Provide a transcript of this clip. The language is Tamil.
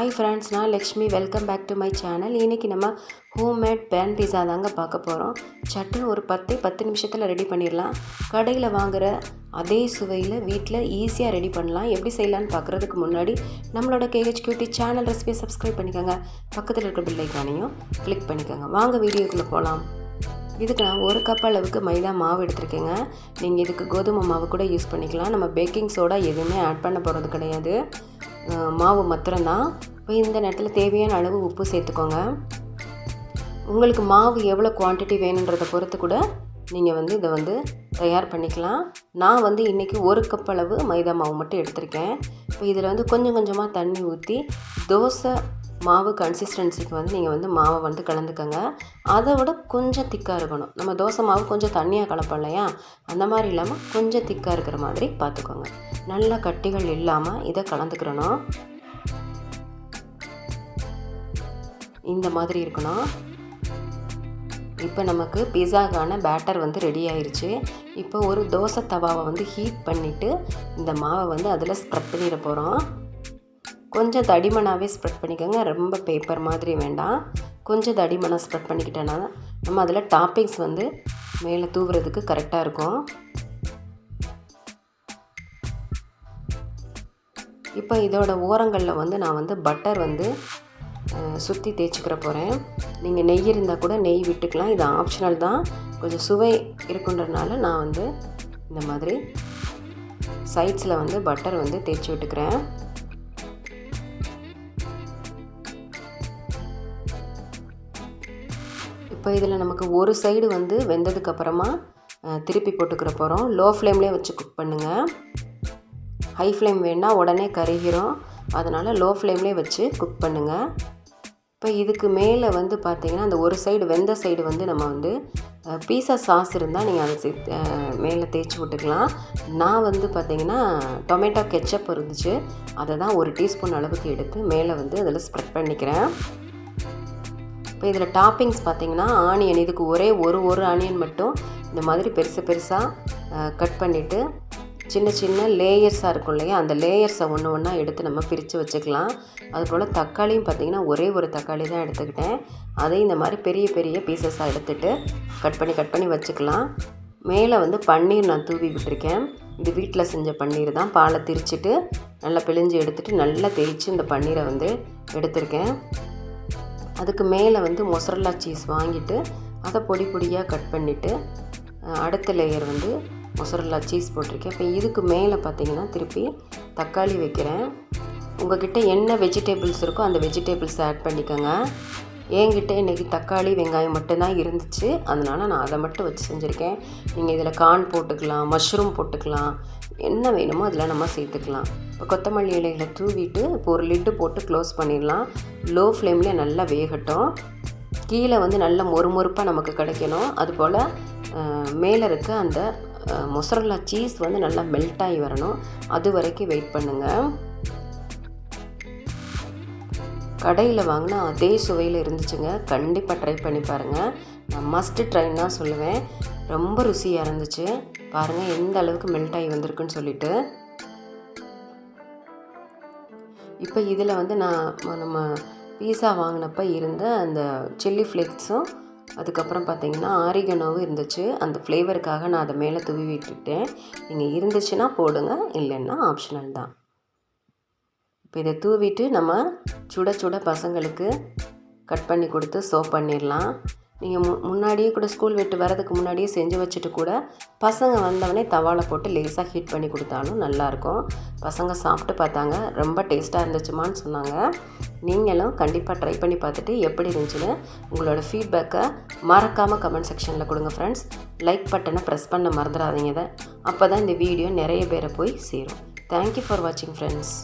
ஹாய் ஃப்ரெண்ட்ஸ், நான் Lakshmi. Welcome back to my channel. இன்றைக்கி நம்ம ஹோம்மேட் பேன் பீஸா தாங்க பார்க்க போகிறோம். சட்டுன்னு ஒரு 10 நிமிஷத்தில் ரெடி பண்ணிடலாம். கடையில் வாங்குகிற அதே சுவையில் வீட்டில் ஈஸியாக ரெடி பண்ணலாம். எப்படி செய்யலான்னு பார்க்குறதுக்கு முன்னாடி நம்மளோட KHQT சேனல் ரெசிபியை சப்ஸ்கிரைப் பண்ணிக்கோங்க. பக்கத்தில் இருக்கிற பெல் ஐக்கானையும் கிளிக் பண்ணிக்கோங்க. வாங்க வீடியோக்குள்ளே போகலாம். இதுக்கு நான் 1 கப் அளவுக்கு மைதா மாவு எடுத்துருக்கேங்க. நீங்கள் இதுக்கு கோதுமை மாவு கூட யூஸ் பண்ணிக்கலாம். நம்ம பேக்கிங் சோடா எதுவுமே ஆட் பண்ண போகிறது கிடையாது, மாவு மாத்திரம்தான். இப்போ இந்த நேரத்தில் தேவையான அளவு உப்பு சேர்த்துக்கோங்க. உங்களுக்கு மாவு எவ்வளோ குவான்டிட்டி வேணுன்றதை பொறுத்து கூட நீங்கள் இதை தயார் பண்ணிக்கலாம். நான் இன்றைக்கி 1 கப் அளவு மைதா மாவு மட்டும் எடுத்திருக்கேன். இப்போ இதில் கொஞ்சம் கொஞ்சமாக தண்ணி ஊற்றி தோசை மாவு கன்சிஸ்டன்சிக்கு நீங்கள் மாவை கலந்துக்கங்க. அதை விட கொஞ்சம் திக்காக இருக்கணும். நம்ம தோசை மாவு கொஞ்சம் தண்ணியாக கலப்போம் இல்லையா, அந்த மாதிரி இல்லாமல் கொஞ்சம் திக்காக இருக்கிற மாதிரி பார்த்துக்கோங்க. நல்லா கட்டிகள் இல்லாமல் இதை கலந்துக்கிறணும். இந்த மாதிரி இருக்கணும். இப்போ நமக்கு பிஸாக்கான பேட்டர் ரெடி ஆயிடுச்சு. இப்போ ஒரு தோசை தவாவை ஹீட் பண்ணிவிட்டு இந்த மாவை அதில் ஸ்ப்ரெட் பண்ணிட போகிறோம். கொஞ்சம் தடிமனாகவே ஸ்ப்ரெட் பண்ணிக்கோங்க. ரொம்ப பேப்பர் மாதிரி வேண்டாம். கொஞ்சம் தடிமனாக ஸ்ப்ரெட் பண்ணிக்கிட்டேன்னா நம்ம அதில் டாப்பிங்ஸ் மேலே தூவுறதுக்கு கரெக்டாக இருக்கும். இப்போ இதோட ஓரங்களில் நான் பட்டர் சுற்றி தேய்ச்சிக்கிற போகிறேன். நீங்கள் நெய் இருந்தால் கூட நெய் விட்டுக்கலாம், இது ஆப்ஷனல் தான். கொஞ்சம் சுவை இருக்குன்றதுனால நான் இந்த மாதிரி சைட்ஸில் பட்டர் தேய்ச்சி விட்டுக்கிறேன். இப்போ இதில் நமக்கு ஒரு சைடு வெந்ததுக்கப்புறமா திருப்பி போட்டுக்கிற போகிறோம். லோ ஃப்ளேம்லேயே வச்சு குக் பண்ணுங்கள். ஹை ஃப்ளேம் வேணால் உடனே கருகிரும், அதனால் லோ ஃப்ளேம்லேயே வச்சு குக் பண்ணுங்கள். இப்போ இதுக்கு மேலே பார்த்திங்கன்னா அந்த ஒரு சைடு வெந்த சைடு நம்ம பீஸா சாஸ் இருந்தால் நீங்கள் அதை மேலே தேய்ச்சி விட்டுக்கலாம். நான் பார்த்திங்கன்னா டொமேட்டோ கெச்சப் இருந்துச்சு, அதை தான் 1 டீஸ்பூன் அளவுக்கு எடுத்து மேலே அதில் ஸ்ப்ரெட் பண்ணிக்கிறேன். இப்போ இதில் டாப்பிங்ஸ் பார்த்திங்கன்னா ஆனியன், இதுக்கு ஒரே ஒரு ஆனியன் மட்டும் இந்த மாதிரி பெருசாக கட் பண்ணிவிட்டு சின்ன சின்ன லேயர்ஸாக இருக்கும் இல்லையா, அந்த லேயர்ஸை ஒன்றா எடுத்து நம்ம பிரித்து வச்சுக்கலாம். அதுபோல் தக்காளியும் பார்த்திங்கன்னா ஒரே ஒரு தக்காளி தான் எடுத்துக்கிட்டேன். அதையும் இந்த மாதிரி பெரிய பீசஸாக எடுத்துகிட்டு கட் பண்ணி வச்சுக்கலாம். மேலே பன்னீர் நான் தூவி விட்டுருக்கேன். இது வீட்டில் செஞ்ச பன்னீர் தான். பாலை திரிச்சிட்டு நல்லா பிழிஞ்சு எடுத்துகிட்டு நல்லா தேய்ச்சி இந்த பன்னீரை எடுத்திருக்கேன். அதுக்கு மேலே மொசரல்லா சீஸ் வாங்கிட்டு அதை பொடியாக கட் பண்ணிவிட்டு அடுத்த லேயர் மொசரல்லா சீஸ் போட்டிருக்கேன். இப்போ இதுக்கு மேலே பார்த்திங்கன்னா திருப்பி தக்காளி வைக்கிறேன். உங்கள்கிட்ட என்ன வெஜிடபிள்ஸ் இருக்கோ அந்த வெஜிடபிள்ஸ் ஆட் பண்ணிக்கோங்க. என்கிட்ட இன்றைக்கி தக்காளி வெங்காயம் மட்டும்தான் இருந்துச்சு, அதனால் நான் அதை மட்டும் வச்சு செஞ்சுருக்கேன். நீங்கள் இதில் கார்ன் போட்டுக்கலாம், மஷ்ரூம் போட்டுக்கலாம், என்ன வேணுமோ அதில் நம்ம சேர்த்துக்கலாம். இப்போ கொத்தமல்லி இலைகளை தூவிட்டு இப்போ ஒரு லிட்டு போட்டு க்ளோஸ் பண்ணிடலாம். லோ ஃப்ளேம்லேயே நல்லா வேகட்டும். கீழே நல்லா மொறுமொறுப்பாக நமக்கு கிடைக்கணும். அதுபோல் மேலே இருக்க அந்த மொசரல்லா சீஸ் நல்லா மெல்ட் ஆகி வரணும். அது வரைக்கும் வெயிட் பண்ணுங்கள். கடையில் வாங்கினா அதே சுவையில் இருந்துச்சுங்க. கண்டிப்பாக ட்ரை பண்ணி பாருங்கள். நான் மஸ்ட்டு ட்ரைன்னு தான் சொல்லுவேன். ரொம்ப ருசியாக இருந்துச்சு. பாருங்கள் எந்த அளவுக்கு மெல்ட் ஆகி வந்திருக்குன்னு சொல்லிட்டு. இப்போ இதில் நம்ம பீஸா வாங்கினப்போ இருந்த அந்த சில்லி ஃப்ளேக்ஸும் அதுக்கப்புறம் பார்த்திங்கன்னா ஆரிகனோவும் இருந்துச்சு. அந்த ஃப்ளேவருக்காக நான் அதை மேலே தூவி விட்டுட்டேன். நீங்கள் இருந்துச்சுன்னா போடுங்க, இல்லைன்னா ஆப்ஷனல் தான். இப்போ இதை தூவிட்டு நம்ம சுட பசங்களுக்கு கட் பண்ணி கொடுத்து சர்வ் பண்ணிடலாம். நீங்கள் முன்னாடியே கூட ஸ்கூல் விட்டு வரதுக்கு முன்னாடியே செஞ்சு வச்சுட்டு கூட பசங்க வந்தவொடனே தவாவில் போட்டு லேசாக ஹீட் பண்ணி கொடுத்தாலும் நல்லாயிருக்கும். பசங்க சாப்பிட்டு பார்த்தாங்க, ரொம்ப டேஸ்ட்டாக இருந்துச்சுமான்னு சொன்னாங்க. நீங்களும் கண்டிப்பாக ட்ரை பண்ணி பார்த்துட்டு எப்படி இருந்துச்சுன்னு உங்களோட ஃபீட்பேக்கை மறக்காமல் கமெண்ட் செக்ஷனில் கொடுங்க ஃப்ரெண்ட்ஸ். லைக் பட்டனை ப்ரெஸ் பண்ண மறந்துடாதீங்க. அப்போ தான் இந்த வீடியோ நிறைய பேரை போய் சேரும். தேங்க்யூ ஃபார் வாட்சிங் ஃப்ரெண்ட்ஸ்.